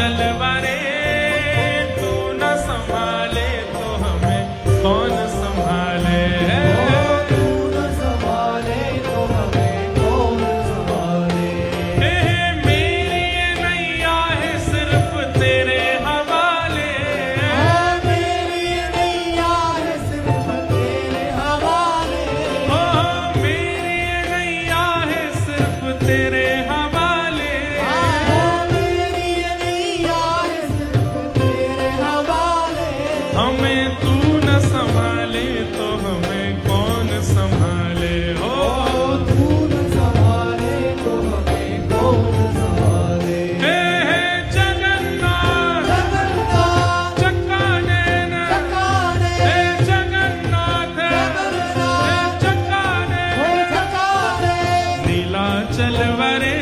चलवारे तू न संभाले तो हमें कौन संभाले। तू न संभाले तो हमें कौन संभाले। मेरी ये नैया है सिर्फ तेरे हवाले। मेरी ये नैया है सिर्फ तेरे हवाले। मेरी ये नैया है सिर्फ तेरे हवाले। मेरी ये नैया है सिर्फ तेरे हवाले। हमें तू न संभाले तो हमें कौन संभाले। हो तू न संभाले तो हमें कौन संभाले। हे जगन्नाथ जगन्नाथ चक्का नैना। चकाने हे जगन्नाथ हे चक्का हो नैना। चकाने नीला चलवरे